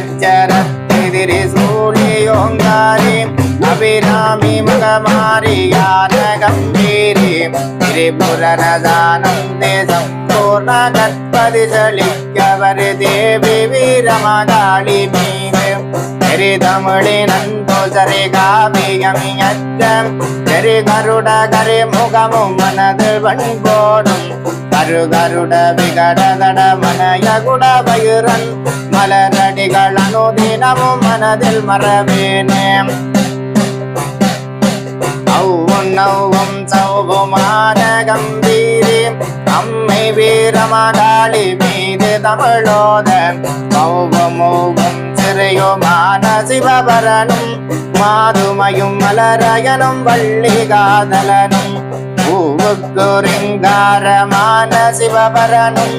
ஹரியச்சரத்திதிரி சூழியோங்காரி அபிராமி மகமாரியான கம்பீரி திரிபுரனதானந்தே சம்பூர்ண கற்பதி சலிக்கவர் தேவி வீரமகாளி மீது தெரி தமிழினந்தோ சரி காவியமியற்றம் தெரி கருட கரி முகமும் மனது பண்போடும் கருகருட விகடகட மனயகுட பயிரன் மலரடிகள் அனுதினமும் மனதில் மரவேனே ஔவும் சௌபுமான கம்பீரி அம்மை வீரமகாளி மீது தமிழோத மௌவமௌவும் சிறையுமான சிவபரனும் மாதுமையும் மலரயனும் வள்ளி காதலனும் பூவுக்குரிங்காரமான சிவபரனும்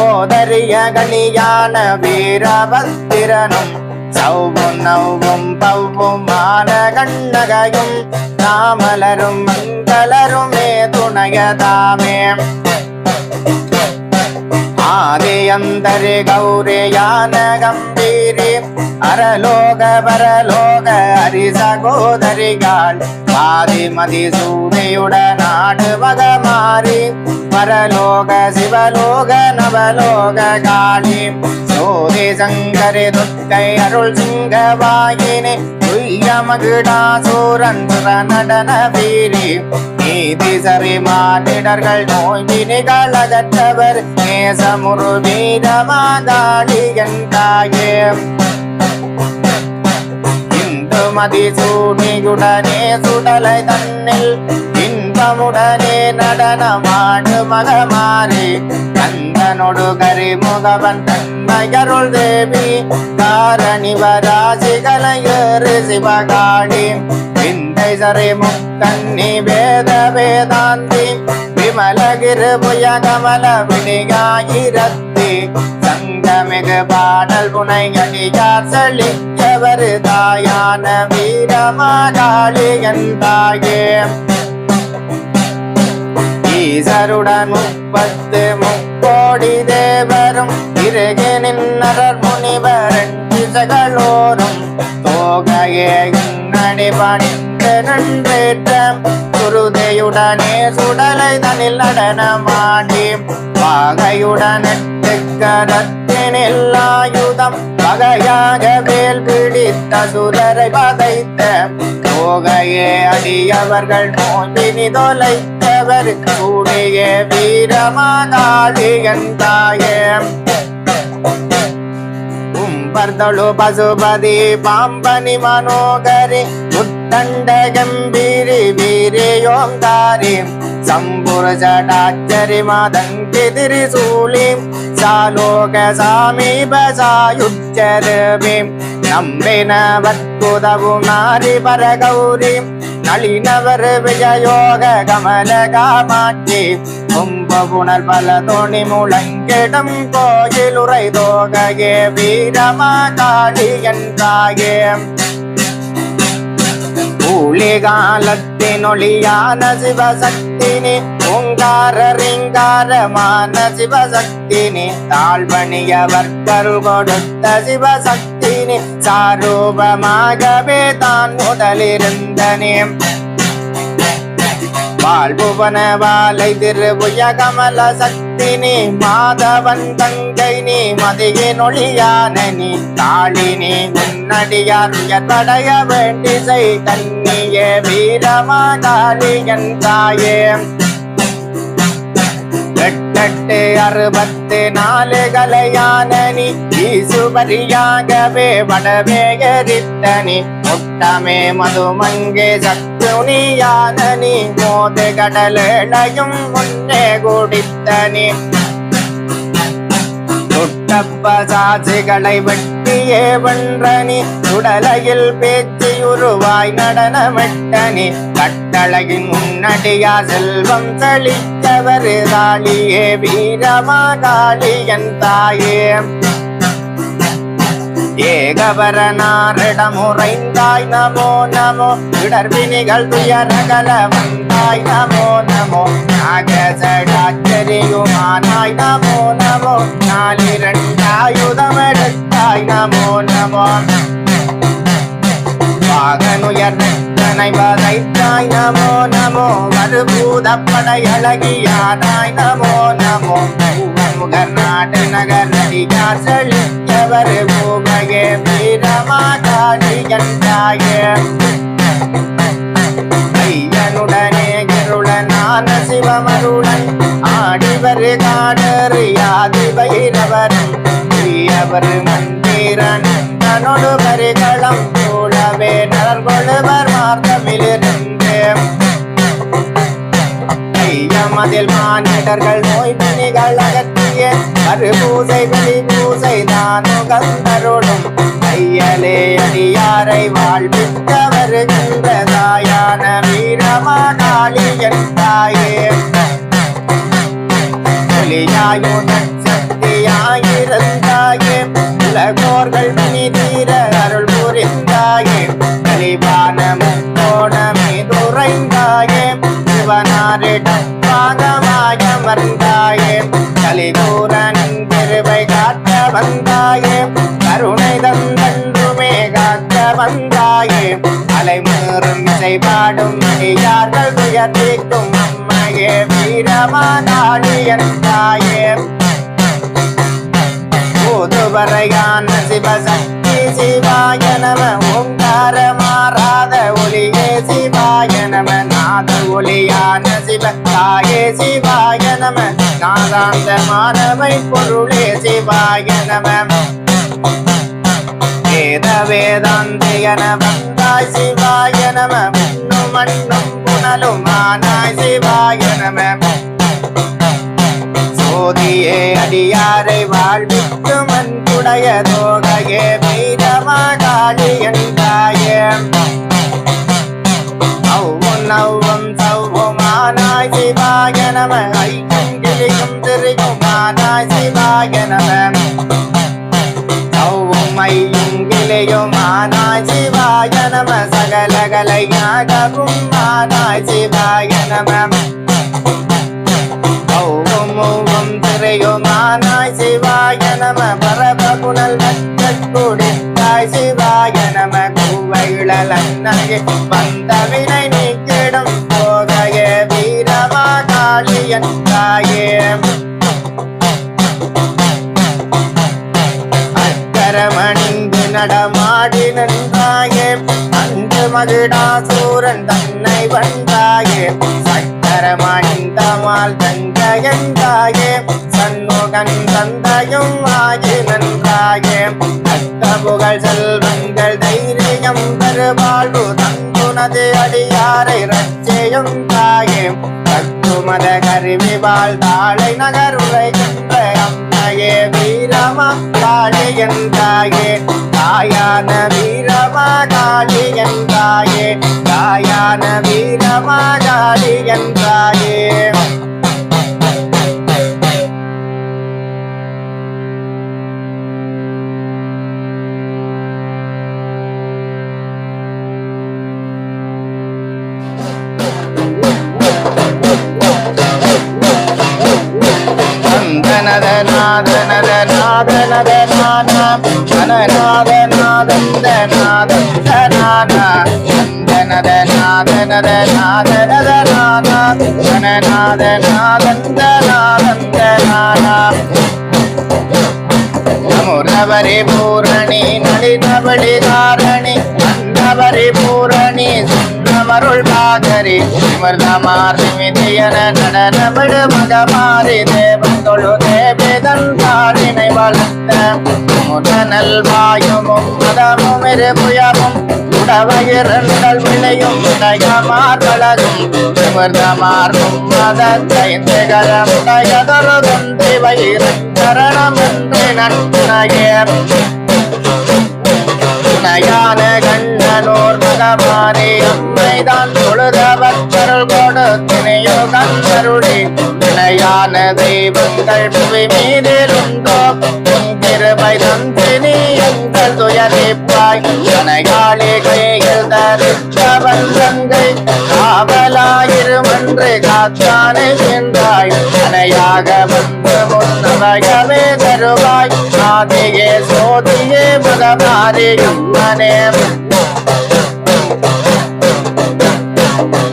ஓதரிய கணியான வீரபத்திரனும் சௌவும் நௌவும் பௌவுமான கண்ணகையும் நாமலரும் மங்களருமே துணையதாமே ஆதியந்தரி கௌரியான கம்பீரி அரலோக பரலோக அரிசகோதரிகாள் பாதிமதி சூதையுட நாடு மகமாரி பரலோக சிவலோக நவலோக காளி சோதி சங்கரி துர்க்கை அருள் சிங்கவாயினி மகிடாசூரன் நடன வீரி நீதி சரி மானிடர்கள் நோயினிகள் அகற்றவர் நேசமுரு வீரமாகாளி என்றாயே இந்து மதி சூடியுடனே சுடலை தன்னில் இன்பமுடனே நடனமாடு மகமாரி கந்தனொடு கரிமுகவன் தன்மையருள் தேவி காரணி வராசிகலையேறு சிவகாளி விந்தை சரி முக்கன்னி வேத வேதாந்தி விமலகிரு புய கமல வினியாயிரத்தி சங்கமிகு பாடல் புனையடியார் செழிக்கவர் தாயான வீரமாகாளி என்றாயே ஈசருடன் 30 முக்கோடி தேவரும் இருகே நின்னரர் முனிவர் திசைகளோரும் தோகையே நடி பணிந்து நின்றேற்றம் குருதையுடனே சுடலை தனில் நடனமாடி பாகையுடன் கரத்தினில் ஆயுதம் வகையாக வேல் பிடித்த சுரரை பதைத்த தோகையே அடியவர்கள் நோயினி தொலைத்தவர் கூடிய வீரமாகாளி என்றாயே கும்பர்தளு பசுபதி பாம்பனி மனோகரி உத்தண்ட கம்பீரி வீரியோங்காரி சம்புர ஜடாச்சரி மதங்கி திரிசூலி சாலோக சாமீப சாயுச்சரவி நம்பினவத்குதவு நாரி பரகௌரி நளினவர் விஜயோக கமல காமாட்சி கும்ப புனல் பல தோணி முழங்கிடம் கோயிலுரை தோகையே வீரமாகாளி என்றாயே ஊழிகாலத்தினொளியான சிவசக்தினி ஓங்கார ரிங்காரமான சிவசக்தினி தாழ்வணியவர் கருள் கொடுத்த சிவசக்தினி சாரூபமாகவே தான் முதலிருந்தனே வாழ்புவன வாலை திருபுய கமல சக்தினி மாதவன் தங்கை நீ மதியே நொழியான நீ தாளினி உன்னடியார் உயர்வடைய வேண்டி செய் கண்ணியே வீரமாகாளி என்றாயே 64 கலையான நீ ஈசுபரியாகவே வடவே எரித்தனி முட்டமே மதுமங்கே சத்துணியான நீ மோத கடலையும் முன்னே குடித்தனி தொட்டப்ப சாட்சிகளை வெட்டி காளியே வென்றனி உடலையில் பேச்சு உருவாய் நடனமிட்டனி கட்டளையின் முன்னடியா செல்வம் செழித்தவர் காளியே வீரமா காளியன் தாயே ஏகவரனாரிடமுறைந்தாய் நமோ நமோ இடர்வினிகள் துயரகல வந்தாய் நமோ நமோ நாகசடாச்சரியுமானாய் நமோ நமோ நாலிரண்டாயுதமெடுத்தாய் நமோ நமோ வாகனுயர்த்தனை வதைத்தாய் நமோ நமோ மறுபூதப்படையழகியானாய் நமோ நமோ முகர் நாடு நகர் நடிகார் செழித்தவர் பூமையே வீரமா காளியன் தாயே ஐயனுடனே இருளனான சிவமருளன் ஆடிவர் காடறியாதி பைரவரும் பிரியவர் மந்திரன் தனொடு பரிகளம் சூழவே நலர்கொழுவர் மார்க்கமிலிருந்து ஐயமதில் மானிடர்கள் நோய் பிணிகள் அகற்றிய மறுபூசை வெளி பூசை தானுகந்தருளும் ஐயலே அடியாரை வாழ்விக்க வருகின்ற தாயான வீரமா காளியன் தாயே ஒளியாயுடன் சக்தியாயிருந்தாயே உலகோர்கள் மணி தீர அருள் புரிந்தாயே கலிபான முக்கோணமே துறைந்தாயே சிவனாரிடம் பாகமாயமர்ந்தாயே கலிகூரனின் பெருமை காட்ட வந்தாயே கருணை தந்தன்றுமே காக்க வந்தாயே அலைமேறும் இசை பாடும் அடியார்கள் துயர் தீர்க்கும் அம்மையே வீரமா காளியன் தாயே ஓதுவரையான சிவசக்தி சிவாய நம ஓங்கார மாறாத ஒளியே சிவாய நம நாத ஒளியான சிவ தாயே சிவாய நம நாதாந்த மானவை பொருளே சிவாய நம வேத வேதாந்தியன வந்தாய் சிவாய நம மண்ணும் மண்ணும் புனலும் ஆனாய் சிவாய நம சோதியே அடியாரை வாழ்வித்து மண்புடைய தோகையே வீரமா காளியன் தாயே ஔவும் நவ்வும் சௌவுமானாய் சிவாய நம ஐயும் கிளியும் திரியுமானாய் சிவாய நம சௌவும் ஐயும் கிளியுமானாய் சிவாய நம சகலகலையாகவும் ஆனாய் சிவாய நம ஓம் திரையுமானாய் சிவாய நம பரபகுணல் வச்சக்குடித்தாய் சிவாய நம கூவையிழலன்னையே வந்த வினை நீக்கிடும் போகையே வீரமா காளியன் தாயே அக்கரமணிந்து நடமாடி நின்றாயே அன்று மகிடாசூரன் தன்னை வந்தாயே சக்கரமணிந்தமால் தஞ்சயந்தாயே சண்முகன் தந்தையும் ஆகி நன்றாயே அத்த புகழ் செல்வங்கள் தைரியம் பெருவாழ்வு தந்துனது அடியாரை ரட்சையும் தாயே தத்துமத கருவி வாழ்ந்தாளை நகர் உரைகின்ற அம்மையே வீரமா காளியன் தாயே தாயான வீரமா காளியன் தாயே தாயான வீரமா காளியன் தாயே நமுரவரி பூரணி நளினவழி தாரணி அன்னவரி பூரணி சுந்தமருள் பாகரி விமர்தமார் நிமிதியன நடனவிடு மகமாரி தேவன் தொழு தேவேதன் தாரினை வளர்த்த முதனல் வாயுமும் மதமும் இருபுயமும் உடவயிரண்டல் விளையும் உடையமார் வளரும் விமர்தமார்க்கும் மதத்தைந்தகரமுடையதொரு தொந்தி வயிறு சரணம் என்று நன்மையே துணையான கண்ணனூர் மகமாரி அம்மைதான் தொழுதவத்தருள் கொடுத்தினையோ கந்தருளி இணையான தெய்வங்கள் புவி மீதில் உண்டோ உன் கிருபை தந்தினி எங்கள் துயரிப்பாய் கனையாளி கைகள் தரித்தவன் தங்கை காவலாயிருமன்று காத்தானை சென்றாய் அணையாக வந்து முன்னவயவே தருவாய் ஆதியே சோதியே மகமாரி அம்மனே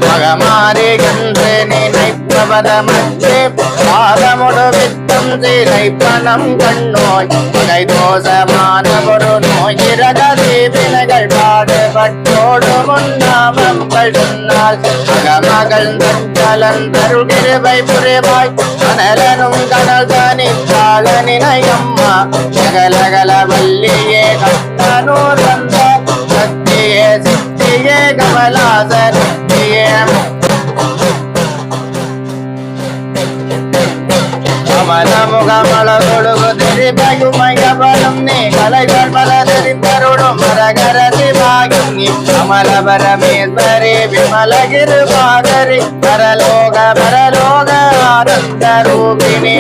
மகமாரி என்று நினைப்பவதமற்றே பாதமுடு வித்தம் சீலை பணம் கண்ணோய் பகை தோஷமான ஒரு நோய் இரகதி வினைகள் பாடுபட்டோடு முன்னாமங்கள் சொன்னால் மகமகள் தஞ்சலன் தருள் கிருபை புரிவாய் கனலனும் கடல் தனி காலனினையம்மா சகலகல வல்லியே கண்ணனூர் வந்த சக்தியே சித்தியே கமலாசனியே கமலமுகமல கொழுகு திரிபயுமயபலம் நீ கலைகள் பல தெரிந்தருடும் மரகர சிவாயும் நீ கமல பரமேஸ்வரி விமலகிரு பாகரி பரலோக பரலோக ஆனந்த ரூபிணி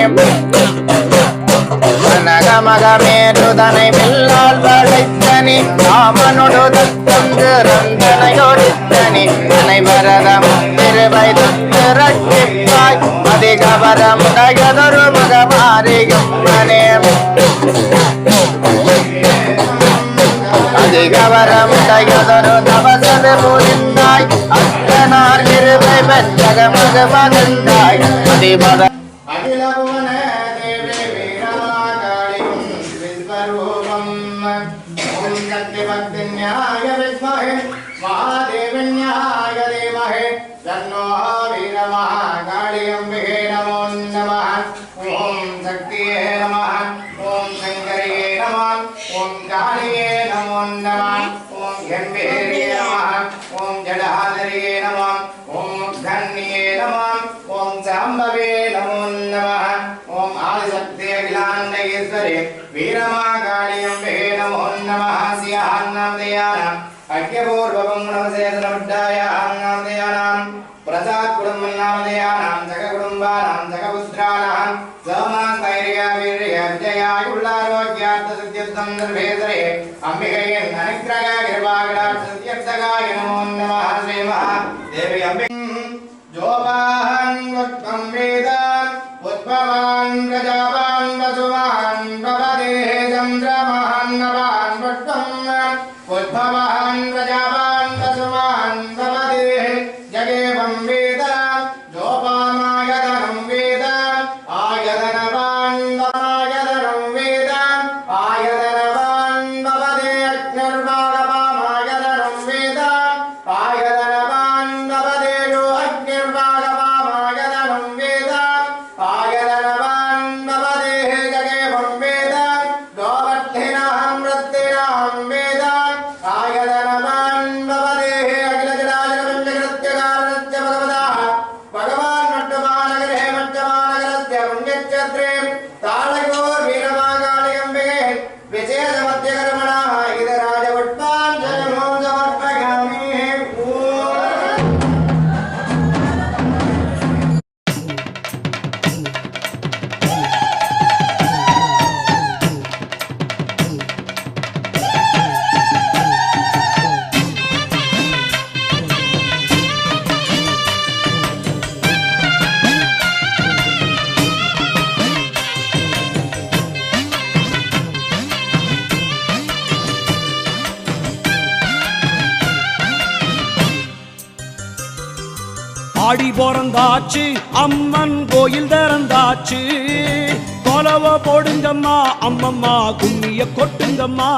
மகமகமேருதனை மில்லால் படைத்தனி ராமனொடு தத்தங்கு ரந்தனையொடித்தனி அனைவரதம் திருவை தத்து ரட்சிப்பாய் அதிகவரம் உடையதொரு மகமாரியும் மனே அதிகவரம் உடையதொரு தவசது புரிந்தாய் அத்தனார் கிருபை பெற்றக மகமகந்தாய் அதிபத அகிலபுவன भक्तिन्याय विद्महे महादेवन्याय धीमहि तन्नो वीरमः कालियम्बिके नमो नमः ओम शक्तिये नमः ओम शंकरिये नमः ओम कालिये नमो नमः ओम गंभीरिये नमः ओम जडाधरिये नमः ओम मुग्धन्ये नमः ओम साम्बवे नमो नमः ओम आदिशक्ति अखिलाण्डेश्वरी वीरमहाकालियम्बिके नमो नमः सिंहान्नामधेयानाम् अज्ञपूर्वकं नमसेदनमुड्डायान्नामधेयानाम् प्रसाद कुटुम्बन्नामधेयानाम् जगकुटुम्बानाम् जगपुत्राणाम् समान्तैर्यवीर्य विजयायुள்ளாரோக்கியார்த்தसिद्ध्यर्थं सर्वेसरे अम्बिकैः अनुग्रह कृपाकटाक्षसिद्ध्यर्थकाय नमो नमः श्रीमहादेवी अम्बिके जोपान् वक्तं वेद उद्भवान् प्रजावान् वसुवान् भवदेः चन्द्रमान् नवान् वक्तं उद्भवान् प्रजावान् वसुवान् भवदेः जगेवं वेद जोपामायतनं वेद आयतनवान् आयतनं वेद आयतनवान् भवदे अग्निर्वागपामायतनं वेद आयतनवान् भवदे यो अग्निर्वागपामायतनं वेद आयतनवान् भवदेः जगेवं वेद गोवर्धिनां वृद्धिनां वेद आयतनवान् भवदेः अखिलजडाजलपञ्चकृत्यकारणस्य भगवतः भगवान् मट्टमानगरे मट्टमानगरस्य पुण्यक्षेत्रे ताळयोर्वीरमाकालियम्बिके विशेषमध्यकर्मणः इदराजपुष्पाञ्जलिं समर्पयामि ஆடி பிறந்தாச்சு அம்மன் கோயில் திறந்தாச்சு கொலவ போடுங்கம்மா அம்மம்மா கும்மிய கொட்டுங்கம்மா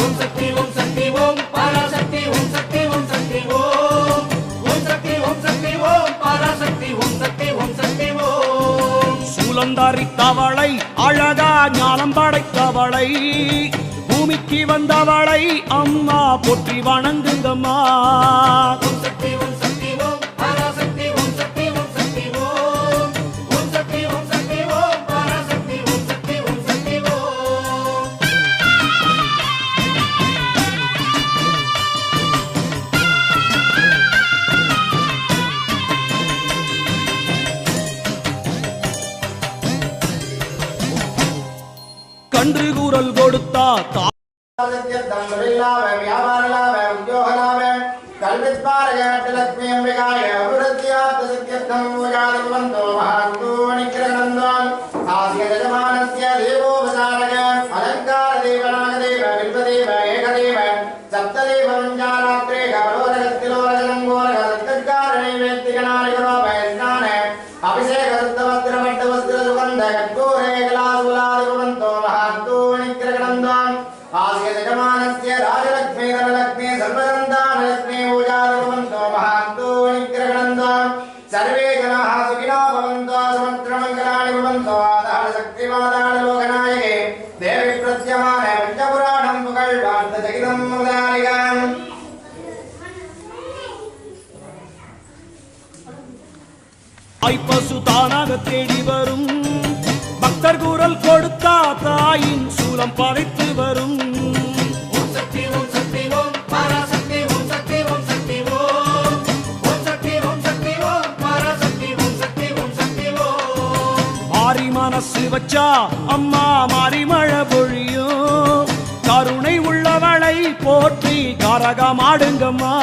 ஓம் சக்தி ஓம் சக்தி ஓம் பராசக்தி ஓம் சக்தி ஓம் சக்தி ஓம் ஓம் சக்தி ஓம் சக்தி ஓம் பராசக்தி ஓம் சக்தி ஓம் சக்தி ஓம் சூலந்தாரி தவளை அழகா ஞானம் படைத்தவளை பூமிக்கு வந்தவளை அம்மா போற்றி வணங்குங்கம்மா ஓம் சக்தி ஓம் சக்தி ஓம் பராசக்தி ஓம் சக்தி ஓம் சக்தி ஓம் ஓம் சக்தி ஓம் சக்தி ஓம் பராசக்தி ஓம் சக்தி ஓம் சக்தி ஓம் கன்று கூறல் கொடுத்தா கல்வித்பாரகலக்ஷ்மி அம்பிகாய அபிருத்தியார்த்த சத்யர்த்தம் பூஜாதிபந்தோ மகாந்தோணிக்கிரகணந்தான் ஆசியஜமானஸ்ய தேவோபசாரக அலங்கார தேவ நாகதேவ வில்வதேவ ஏகதேவ சப்ததேவ பஞ்சாராத்ரே கவலோரகத்திலோரகலங்கோரக சத்காரணை வேத்திகநாளிகரோபயஸ்நான அபிஷேக சுத்தவஸ்திரமட்ட வஸ்திர சுகந்த கற்பூரே கலாசுலாதிபந்தோ மகாந்தோணிக்கிரகணந்தான் ஆசியஜமானஸ்ய ராஜலக்ஷ்மி தனலக்ஷ்மி சர்வசந்தானலக்ஷ்மி பூஜாதிபந்தோ மகாந்தோணிக்கிரகணந்தான் सर्वे जनाः सुखिनो भवन्तु समत्रमङ्गलानि भवन्तु आधार शक्तिमादान लोकनायके देवी प्रत्यमाने पञ्चपुराणं पुगळ्वार्थ जगितं मुदारिकाम् ஐப்பசு தானாக தேடி வரும் பக்தர் குரல் கொடுத்தா தாயின் சூலம் படைத்து வரும் ஓம் சக்தி ஓம் சக்தி ஓம் பராசக்தி ஓம் சக்தி ஓம் சக்தி ஓம் ஓம் சக்தி ஓம் சக்தி ஓம் பராசக்தி ஓம் சக்தி ஓம் சக்தி ஓம் மாறி மனசு வச்சா அம்மா மாறி மழை பொழியும் கருணை உள்ளவளை போற்றி கரகமாடுங்கம்மா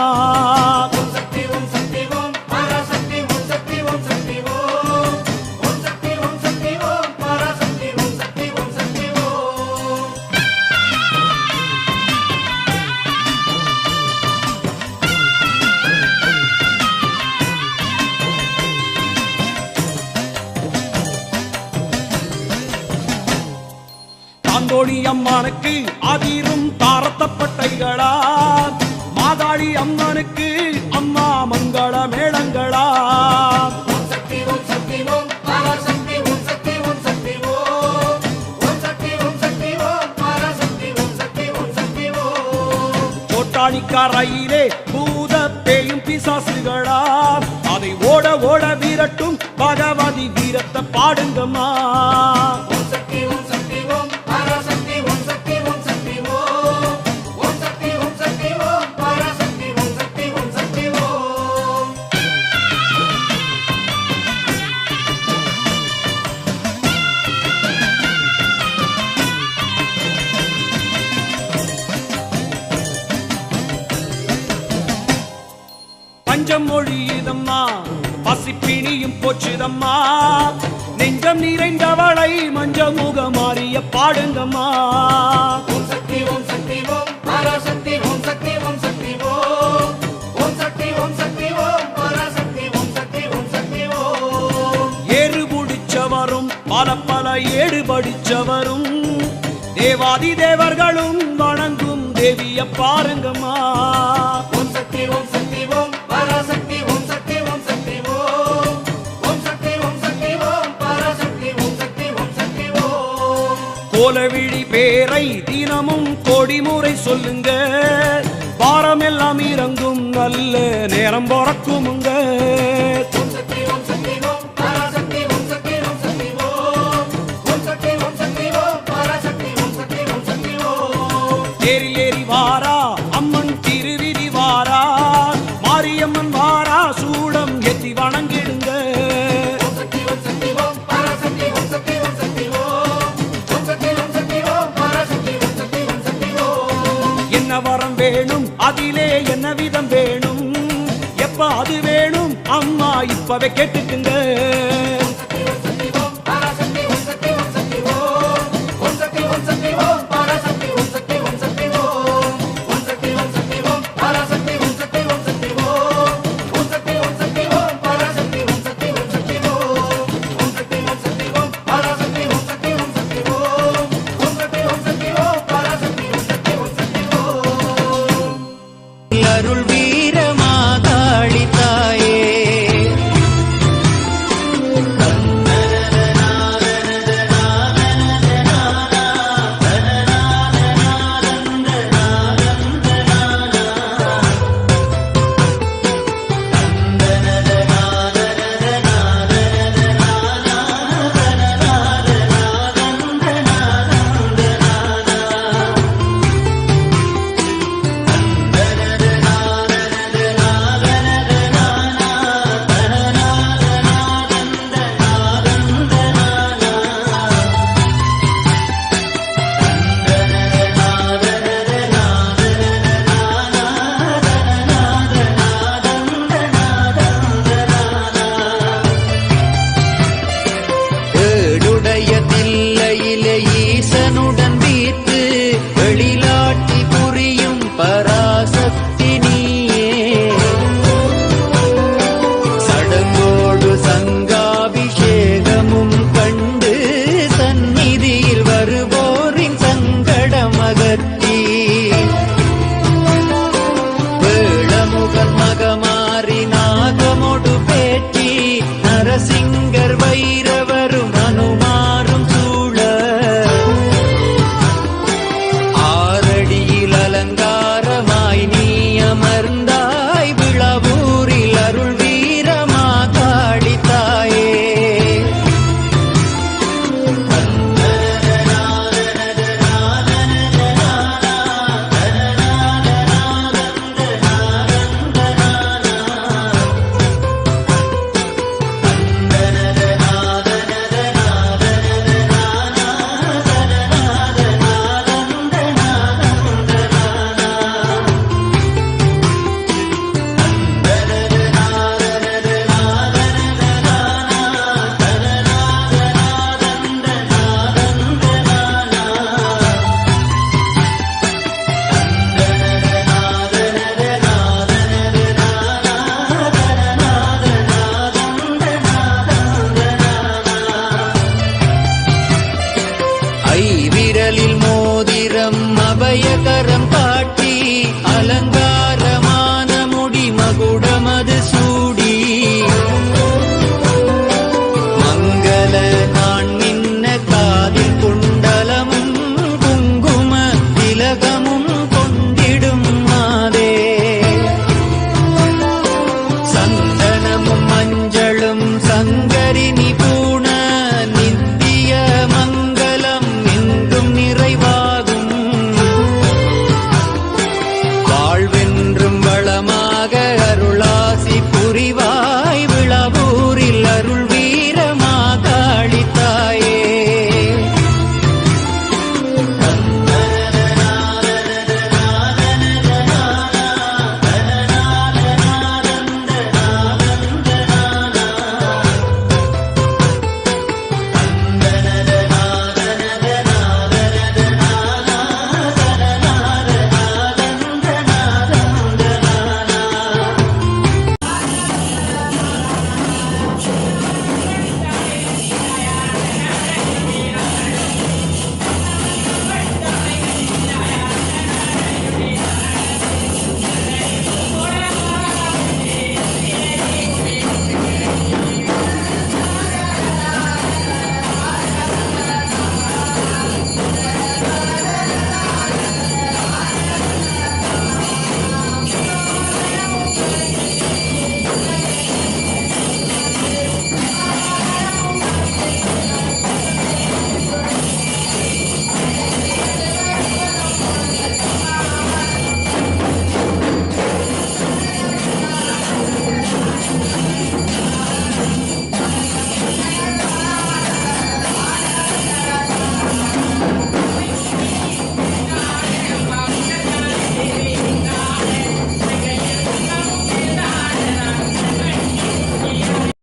ஓம் சக்தி ஓம் சக்தி ஓம் பராசக்தி ஓம் சக்தி ஓம் சக்தி ஓம் ஓம் சக்தி ஓம் சக்தி ஓம் பராசக்தி ஓம் சக்தி ஓம் சக்தி ஓம் தாந்தோணி அம்மனுக்கு அதிரும் தாரத்தப்பட்டைகளா மாதாளி அம்மனுக்கு அம்மா மங்கள மேளங்களா ஓம் சக்தி ஓம் சக்தி ஓம் பராசக்தி ஓம் சக்தி ஓம் சக்தி ஓம் ஓம் சக்தி ஓம் சக்தி ஓம் பராசக்தி ஓம் சக்தி ஓம் சக்தி ஓம் கோட்டாணிக்காரையிலே பூத பேயும் பிசாசுகளா அதை ஓட ஓட வீரட்டும் பகவதி வீரத்தை பாடுங்கம்மா ஓம் சக்தி ஓம் சக்தி ஓம் பராசக்தி ஓம் சக்தி ஓம் சக்தி ஓம் ஓம் சக்தி ஓம் சக்தி ஓம் பராசக்தி ஓம் சக்தி ஓம் சக்தி ஓம் பஞ்சம் மொழியுதம்மா பசிப்பிணியும் போச்சுதம்மா நெஞ்சம் நிறைந்தவளை மஞ்ச முகமாறிய பாடுங்கம்மா ஓம் சக்தி ஓம் சக்தி ஓம் பராசக்தி ஓம் சக்தி ஓம் சக்தி ஓம் ஓம் சக்தி ஓம் சக்தி ஓம் பராசக்தி ஓம் சக்தி ஓம் சக்தி ஓம் ஏறு புடிச்சவரும் பல பல ஏடு படிச்சவரும் தேவாதி தேவர்களும் வணங்கும் தேவிய பாருங்கம்மா ஓம் சக்தி ஓம் சக்தி ஓம் பராசக்தி ஓம் சக்தி ஓம் சக்தி ஓம் ஓம் சக்தி ஓம் சக்தி ஓம் பராசக்தி ஓம் சக்தி ஓம் சக்தி ஓம் கோலவிழி பேரை தினமும் கோடிமுறை சொல்லுங்க பாரமெல்லாம் இறங்கும் நல்ல நேரம் பிறக்குமுங்க ஓம் சக்தி ஓம் சக்தி ஓம் பராசக்தி ஓம் சக்தி ஓம் சக்தி ஓம் ஓம் சக்தி ஓம் சக்தி ஓம் பராசக்தி ஓம் சக்தி ஓம் சக்தி ஓம் ஏறி ஏறி வாரா அம்மன் திருவிதி வாரா மாரியம்மன் வாரா சூடம் எத்தி வணங்கிடுங்க ஓம் சக்தி ஓம் சக்தி ஓம் பராசக்தி ஓம் சக்தி ஓம் சக்தி ஓம் ஓம் சக்தி ஓம் சக்தி ஓம் பராசக்தி ஓம் சக்தி ஓம் சக்தி ஓம் என்ன வரம் வேணும் அதிலே என்ன விதம் வேணும் எப்ப அது வேணும் அம்மா இப்பவே கேட்டுக்குங்க ஓம் சக்தி ஓம் சக்தி ஓம் பராசக்தி ஓம் சக்தி ஓம் சக்தி ஓம் ஓம் சக்தி ஓம் சக்தி ஓம் பராசக்தி ஓம் சக்தி ஓம் சக்தி ஓம் ஓம் சக்தி ஓம் சக்தி ஓம் பராசக்தி ஓம் சக்தி ஓம் சக்தி ஓம் ஓம் சக்தி ஓம் சக்தி ஓம் பராசக்தி ஓம் சக்தி ஓம் சக்தி ஓம் ஓம் சக்தி ஓம் சக்தி ஓம் பராசக்தி ஓம் சக்தி ஓம் சக்தி ஓம் ஓம் சக்தி ஓம் சக்தி ஓம் பராசக்தி ஓம் சக்தி ஓம் சக்தி ஓம் அருள் வீர மாதாளி தாயே நரசிங்கர் வைரவரும் அனுமாரும் சூழ ஆரடியில் அலங்காரமாய் நீ அமர்ந்தாய் விளவூரில் அருள் வீரமா காளி தாயே. ஐவிரலில் மோதிரம் அபயகரம் காட்டி அலங்காரமான முடி மகுடமது சூடி மங்கள நான் நின்ன காதில் குண்டலமும் குங்கும திலகமும் கொண்டிடும் மாதே. சந்தனமும் மஞ்சளும் சங்கரினி